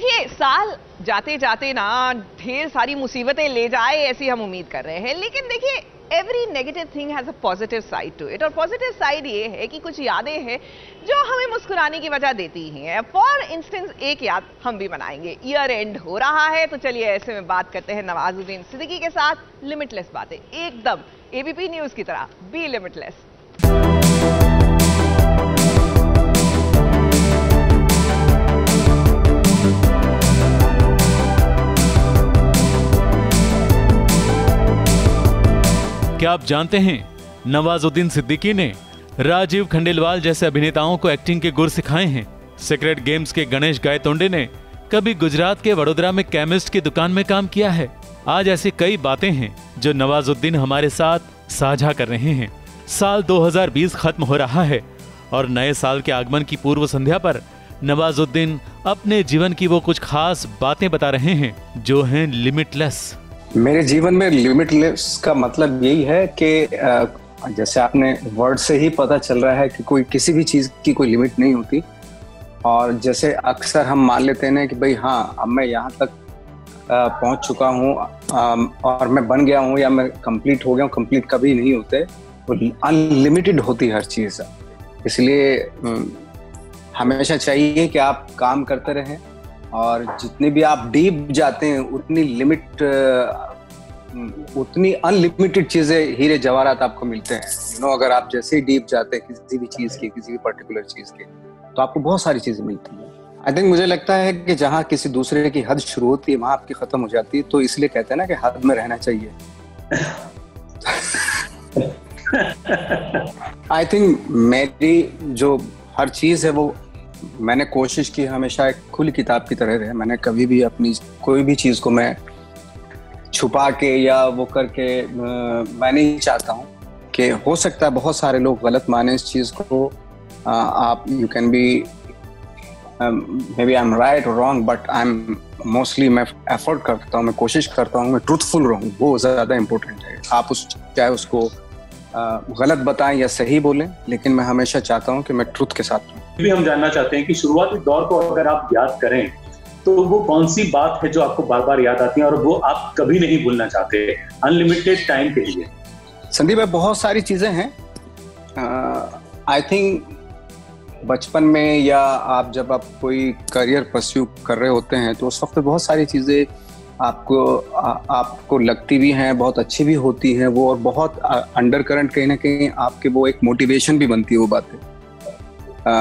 देखिए, साल जाते जाते ना ढेर सारी मुसीबतें ले जाए ऐसी हम उम्मीद कर रहे हैं, लेकिन देखिए every negative thing has a positive side to it. और पॉजिटिव साइड ये है कि कुछ यादें हैं जो हमें मुस्कुराने की वजह देती ही हैं। फॉर इंस्टेंस एक याद हम भी मनाएंगे, ईयर एंड हो रहा है तो चलिए ऐसे में बात करते हैं नवाजुद्दीन सिद्दीकी के साथ। लिमिटलेस बातें, एकदम एबीपी न्यूज की तरह, बी लिमिटलेस। क्या आप जानते हैं, नवाजुद्दीन सिद्दीकी ने राजीव खंडेलवाल जैसे अभिनेताओं को एक्टिंग के गुर सिखाए हैं। सीक्रेट गेम्स के गणेश गायतोंडे ने कभी गुजरात के वडोदरा में केमिस्ट की दुकान में काम किया है। आज ऐसी कई बातें हैं जो नवाजुद्दीन हमारे साथ साझा कर रहे हैं। साल 2020 खत्म हो रहा है और नए साल के आगमन की पूर्व संध्या पर नवाजुद्दीन अपने जीवन की वो कुछ खास बातें बता रहे हैं जो हैं लिमिटलेस। मेरे जीवन में लिमिटलेस का मतलब यही है कि जैसे आपने वर्ड से ही पता चल रहा है कि कोई किसी भी चीज़ की कोई लिमिट नहीं होती। और जैसे अक्सर हम मान लेते हैं कि भाई हाँ, अब मैं यहाँ तक पहुँच चुका हूँ और मैं बन गया हूँ या मैं कंप्लीट हो गया हूँ। कंप्लीट कभी नहीं होते, वो अनलिमिटेड होती हर चीज़। इसलिए हमेशा चाहिए कि आप काम करते रहें और जितने भी आप डीप जाते हैं उतनी अनलिमिटेड चीजें, हीरे जवाहरात आपको मिलते हैं। अगर आप जैसे ही डीप जाते हैं किसी भी चीज की, किसी भी पर्टिकुलर चीज के, तो आपको बहुत सारी चीजें मिलती हैं। आई थिंक मुझे लगता है कि जहाँ किसी दूसरे की हद शुरू होती है वहां आपकी खत्म हो जाती है। तो इसलिए कहते हैं ना कि हद में रहना चाहिए। आई थिंक मेरी जो हर चीज है वो मैंने कोशिश की हमेशा एक खुली किताब की तरह रहे। मैंने कभी भी अपनी कोई भी चीज़ को मैं छुपा के या वो करके मैं नहीं चाहता हूँ कि हो सकता है बहुत सारे लोग गलत माने इस चीज़ को। आप you can be maybe I am right और wrong, but I am mostly मैं एफर्ट करता हूँ, मैं कोशिश करता हूँ मैं ट्रूथफुल रहूँ। वो ज़्यादा इम्पोर्टेंट है। आप चाहे उसको गलत बताएं या सही बोलें, लेकिन मैं हमेशा चाहता हूं कि मैं ट्रुथ के साथ हूं। भी हम जानना चाहते हैं कि शुरुआती दौर को अगर आप याद करें तो वो कौन सी बात है जो आपको बार बार याद आती है और वो आप कभी नहीं भूलना चाहते अनलिमिटेड टाइम के लिए? संदीप भाई, बहुत सारी चीजें हैं। आई थिंक बचपन में या आप जब आप कोई करियर परस्यू कर रहे होते हैं तो उस वक्त बहुत सारी चीजें आपको लगती भी हैं, बहुत अच्छी भी होती हैं वो, और बहुत अंडर करंट कहीं ना कहीं आपके वो एक मोटिवेशन भी बनती है वो बातें।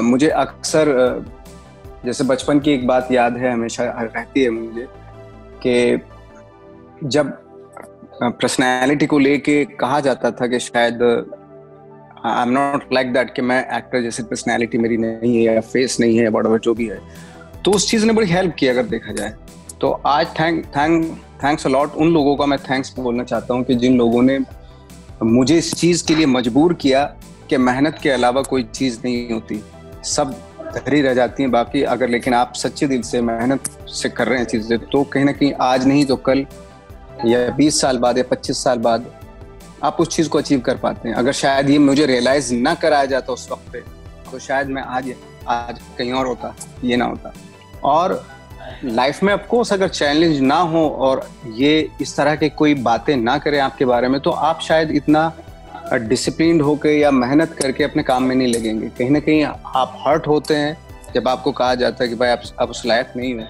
मुझे अक्सर जैसे बचपन की एक बात याद है, हमेशा रहती है मुझे, कि जब पर्सनैलिटी को लेके कहा जाता था कि शायद I am not like that, कि मैं एक्टर जैसी पर्सनैलिटी मेरी नहीं है या फेस नहीं है, वॉटएवर जो भी है, तो उस चीज़ ने बड़ी हेल्प की अगर देखा जाए तो। आज थैंक्स अ लॉट उन लोगों का मैं थैंक्स बोलना चाहता हूँ कि जिन लोगों ने मुझे इस चीज़ के लिए मजबूर किया कि मेहनत के अलावा कोई चीज़ नहीं होती, सब धरी रह जाती हैं बाकी। अगर लेकिन आप सच्चे दिल से मेहनत से कर रहे हैं चीज़ें, तो कहीं ना कहीं आज नहीं तो कल या 20 साल बाद या 25 साल बाद आप उस चीज़ को अचीव कर पाते हैं। अगर शायद ये मुझे रियलाइज़ ना कराया जाता उस वक्त पे, तो शायद मैं आज कहीं और होता, ये ना होता। और लाइफ में ऑफकोर्स अगर चैलेंज ना हो और ये इस तरह के कोई बातें ना करें आपके बारे में, तो आप शायद इतना डिसिप्लिन्ड होकर या मेहनत करके अपने काम में नहीं लगेंगे। कहीं ना कहीं आप हर्ट होते हैं जब आपको कहा जाता है कि भाई आप उस लायक नहीं हैं,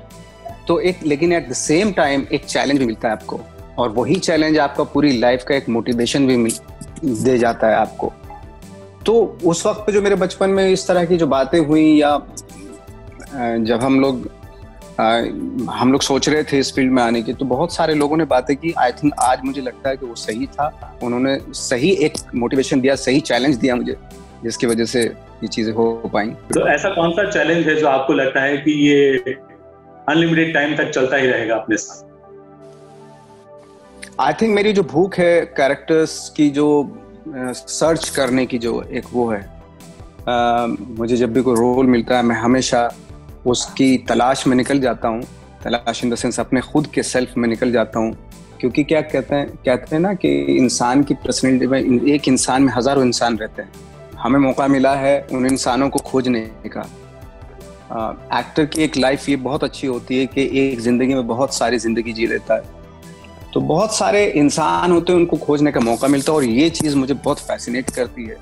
तो लेकिन एट द सेम टाइम एक चैलेंज भी मिलता है आपको, और वही चैलेंज आपका पूरी लाइफ का एक मोटिवेशन भी दे जाता है आपको। तो उस वक्त जो मेरे बचपन में इस तरह की जो बातें हुई, या जब हम लोग सोच रहे थे इस फील्ड में आने की, तो बहुत सारे लोगों ने बातें की। आई थिंक आज मुझे लगता है कि वो सही था, उन्होंने सही एक मोटिवेशन दिया, सही चैलेंज दिया मुझे, जिसकी वजह से ये चीजें हो पाई। तो ऐसा कौन सा चैलेंज है जो आपको लगता है कि ये अनलिमिटेड टाइम तक चलता ही रहेगा अपने साथ? आई थिंक मेरी जो भूख है कैरेक्टर्स की, जो सर्च करने की जो एक वो है, मुझे जब भी कोई रोल मिलता है मैं हमेशा उसकी तलाश में निकल जाता हूँ। तलाश इन द सेंस अपने खुद के सेल्फ में निकल जाता हूँ, क्योंकि क्या कहते हैं ना कि इंसान की पर्सनैलिटी में, एक इंसान में हजारों इंसान रहते हैं। हमें मौका मिला है उन इंसानों को खोजने का, एक्टर की एक लाइफ ये बहुत अच्छी होती है कि एक जिंदगी में बहुत सारी जिंदगी जी लेता है, तो बहुत सारे इंसान होते हैं, उनको खोजने का मौका मिलता है, और ये चीज़ मुझे बहुत फैसिनेट करती है,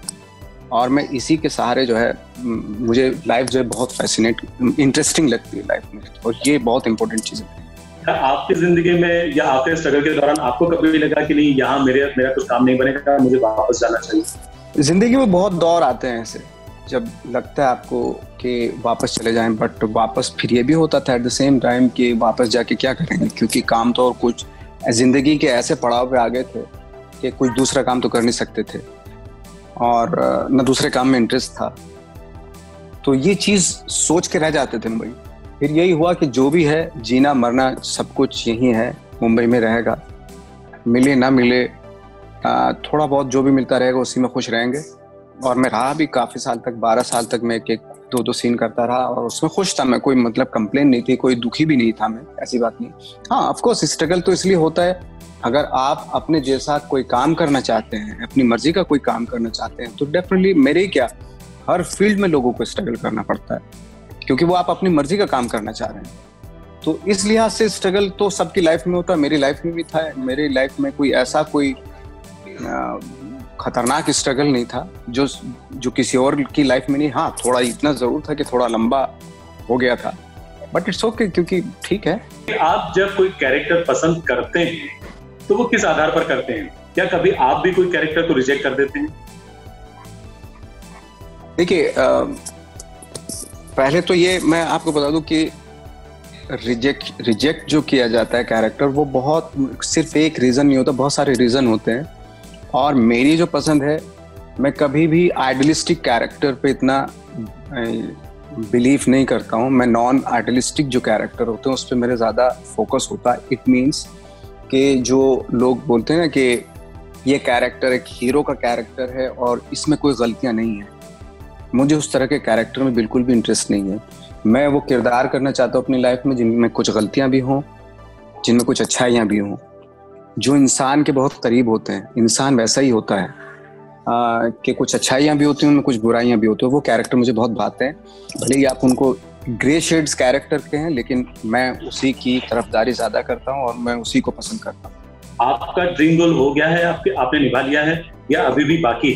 और मैं इसी के सहारे जो है मुझे लाइफ जो है बहुत इंटरेस्टिंग लगती है लाइफ में, और ये बहुत इंपॉर्टेंट चीज़ है। आपकी जिंदगी में या आपके स्ट्रगल के दौरान आपको कभी लगा कि नहीं यहाँ मेरा कुछ काम नहीं बनेगा, मुझे वापस जाना चाहिए? जिंदगी में बहुत दौर आते हैं ऐसे, जब लगता है आपको कि वापस चले जाएं, बट वापस फिर ये भी होता था एट द सेम टाइम कि वापस जाके क्या करेंगे, क्योंकि काम तो और कुछ जिंदगी के ऐसे पड़ाव पे आ गए थे कि कुछ दूसरा काम तो कर नहीं सकते थे, और न दूसरे काम में इंटरेस्ट था, तो ये चीज़ सोच के रह जाते थे मुंबई। फिर यही हुआ कि जो भी है, जीना मरना सब कुछ यही है, मुंबई में रहेगा, मिले ना मिले थोड़ा बहुत जो भी मिलता रहेगा उसी में खुश रहेंगे। और मैं रहा भी काफ़ी साल तक, 12 साल तक मैं एक 2-2 सीन करता रहा, और उसमें खुश था मैं, कोई मतलब कंप्लेन नहीं थी, कोई दुखी भी नहीं था मैं, ऐसी बात नहीं। हाँ, ऑफ कोर्स स्ट्रगल तो इसलिए होता है, अगर आप अपने जैसा कोई काम करना चाहते हैं, अपनी मर्जी का कोई काम करना चाहते हैं, तो डेफिनेटली मेरे क्या हर फील्ड में लोगों को स्ट्रगल करना पड़ता है, क्योंकि वो आप अपनी मर्जी का काम करना चाह रहे हैं। तो इस लिहाज से स्ट्रगल तो सबकी लाइफ में होता है, मेरी लाइफ में भी था। मेरी लाइफ में कोई ऐसा कोई खतरनाक स्ट्रगल नहीं था जो किसी और की लाइफ में नहीं। हाँ, थोड़ा इतना जरूर था कि थोड़ा लंबा हो गया था, बट इट्स ओके, क्योंकि ठीक है। आप जब कोई कैरेक्टर पसंद करते हैं तो वो किस आधार पर करते हैं? क्या कभी आप भी कोई कैरेक्टर को रिजेक्ट कर देते हैं? देखिए, पहले तो ये मैं आपको बता दूं कि रिजेक्ट जो किया जाता है कैरेक्टर, वो बहुत सिर्फ एक रीज़न नहीं होता, बहुत सारे रीज़न होते हैं। और मेरी जो पसंद है, मैं कभी भी आइडियलिस्टिक कैरेक्टर पे इतना बिलीव नहीं करता हूँ। मैं नॉन आइडियलिस्टिक जो कैरेक्टर होते हैं उस पर मेरे ज़्यादा फोकस होता है। इट मीन्स कि जो लोग बोलते हैं ना कि ये कैरेक्टर एक हीरो का कैरेक्टर है और इसमें कोई गलतियाँ नहीं है, मुझे उस तरह के कैरेक्टर में बिल्कुल भी इंटरेस्ट नहीं है। मैं वो किरदार करना चाहता हूँ अपनी लाइफ में जिनमें कुछ गलतियाँ भी हों, जिनमें कुछ अच्छाइयाँ भी हों, जो इंसान के बहुत करीब होते हैं। इंसान वैसा ही होता है कि कुछ अच्छाइयाँ भी होती हैं, उनमें कुछ बुराइयाँ भी होती हैं। वो कैरेक्टर मुझे बहुत भाते हैं, भले ही आप उनको ग्रे शेड्स कैरेक्टर के हैं, लेकिन मैं उसी की तरफदारी ज़्यादा करता हूँ और मैं उसी को पसंद करता हूँ। आपका ड्रीम रोल हो गया है, आपने निभा लिया है या अभी भी बाकी?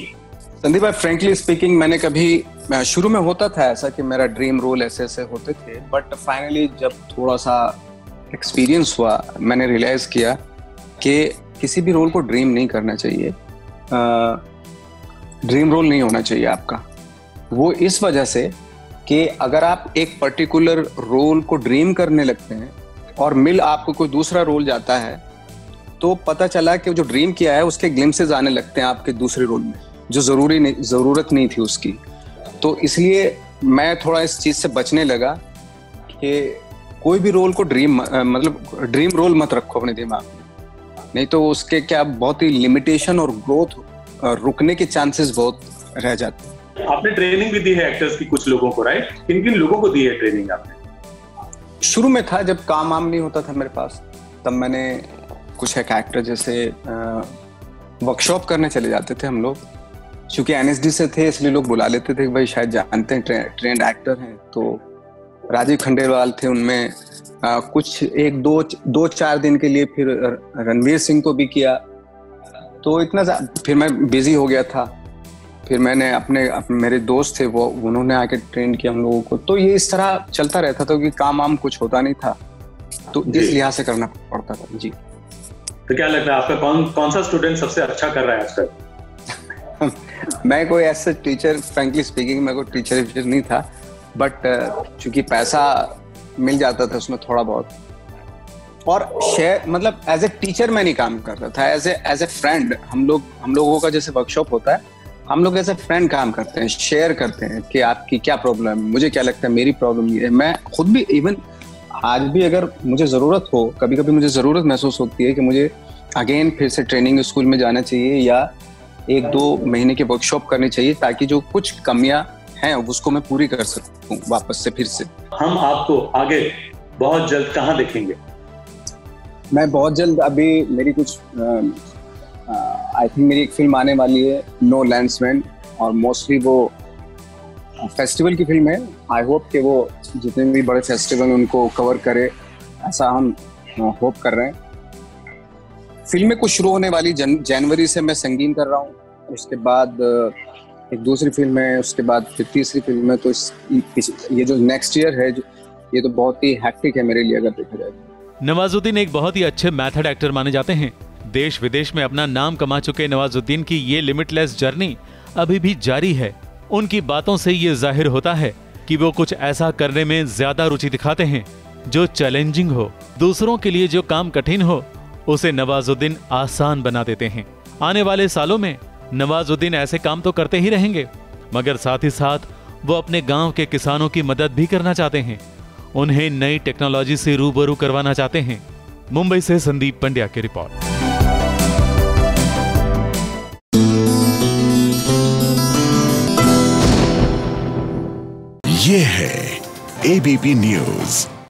संदीप भाई, फ्रेंकली स्पीकिंग, मैंने कभी शुरू में होता था ऐसा कि मेरा ड्रीम रोल ऐसे ऐसे होते थे, बट फाइनली जब थोड़ा सा एक्सपीरियंस हुआ, मैंने रियलाइज़ किया कि किसी भी रोल को ड्रीम नहीं करना चाहिए। ड्रीम रोल नहीं होना चाहिए आपका। वो इस वजह से कि अगर आप एक पर्टिकुलर रोल को ड्रीम करने लगते हैं और मिल आपको कोई दूसरा रोल जाता है, तो पता चला कि जो ड्रीम किया है उसके ग्लिम्सेस आने लगते हैं आपके दूसरे रोल में, जो ज़रूरत नहीं थी उसकी। तो इसलिए मैं थोड़ा इस चीज़ से बचने लगा कि कोई भी रोल को ड्रीम रोल मत रखो अपने दिमाग में, नहीं तो उसके क्या बहुत ही लिमिटेशन और ग्रोथ रुकने के चांसेस बहुत रह जाते हैं। आपने ट्रेनिंग भी दी है एक्टर्स की कुछ लोगों को, राइट? किन किन लोगों को दी है ट्रेनिंग आपने? शुरू में था जब काम वाम नहीं होता था मेरे पास, तब मैंने कुछ एक एक्टर जैसे वर्कशॉप करने चले जाते थे हम लोग। चूंकि NSD से थे इसलिए लोग बुला लेते थे कि भाई शायद जानते हैं, ट्रेंड एक्टर हैं। तो राजीव खंडेलवाल थे, उनमें कुछ 1-2-4 दिन के लिए, फिर रणवीर सिंह को भी किया। तो इतना फिर मैं बिजी हो गया था। फिर मैंने अपने मेरे दोस्त थे वो, उन्होंने आके ट्रेन किया हम लोगों को। तो ये इस तरह चलता रहता था कि काम वाम कुछ होता नहीं था, तो इस लिहाज से करना पड़ता था। जी, तो क्या लगता है आपका कौन सा स्टूडेंट सबसे अच्छा कर रहा है आजकल? मैं कोई ऐसा टीचर, फ्रैंकली स्पीकिंग, मैं कोई टीचर नहीं था, बट चूंकि पैसा मिल जाता था उसमें थोड़ा बहुत, और मतलब एज ए टीचर मैं नहीं काम करता था, एज ए फ्रेंड। हम लोगों का जैसे वर्कशॉप होता है, हम लोग एज ए फ्रेंड काम करते हैं, शेयर करते हैं कि आपकी क्या प्रॉब्लम है, मुझे क्या लगता है मेरी प्रॉब्लम ये है। मैं खुद भी इवन आज भी अगर मुझे ज़रूरत हो, कभी कभी मुझे ज़रूरत महसूस होती है कि मुझे अगेन फिर से ट्रेनिंग स्कूल में जाना चाहिए या 1-2 महीने की वर्कशॉप करनी चाहिए, ताकि जो कुछ कमियां हैं उसको मैं पूरी कर सकूं वापस से फिर से। हम आपको आगे बहुत जल्द कहाँ देखेंगे? मैं बहुत जल्द, अभी मेरी कुछ आई थिंक मेरी एक फिल्म आने वाली है, नो लैंड्समैन, और मोस्टली वो फेस्टिवल की फिल्म है। आई होप कि वो जितने भी बड़े फेस्टिवल उनको कवर करे, ऐसा हम होप कर रहे हैं। फिल्में कुछ शुरू होने वाली जनवरी से मैं संगीन कर रहा हूँ, उसके बाद एक दूसरी फिल्म है, उसके बाद फिर तीसरी फिल्म है। तो ये जो नेक्स्ट ईयर है ये तो बहुत ही हैक्टिक है मेरे लिए अगर देखा जाए। नवाजुद्दीन एक बहुत ही अच्छे मेथड एक्टर माने जाते हैं। देश विदेश में अपना नाम कमा चुके नवाजुद्दीन की ये लिमिटलेस जर्नी अभी भी जारी है। उनकी बातों से ये जाहिर होता है कि वो कुछ ऐसा करने में ज्यादा रुचि दिखाते हैं जो चैलेंजिंग हो। दूसरों के लिए जो काम कठिन हो उसे नवाजुद्दीन आसान बना देते हैं। आने वाले सालों में नवाजुद्दीन ऐसे काम तो करते ही रहेंगे, मगर साथ ही साथ वो अपने गांव के किसानों की मदद भी करना चाहते हैं। उन्हें नई टेक्नोलॉजी से रूबरू करवाना चाहते हैं। मुंबई से संदीप पंड्या की रिपोर्ट। ये है एबीपी न्यूज।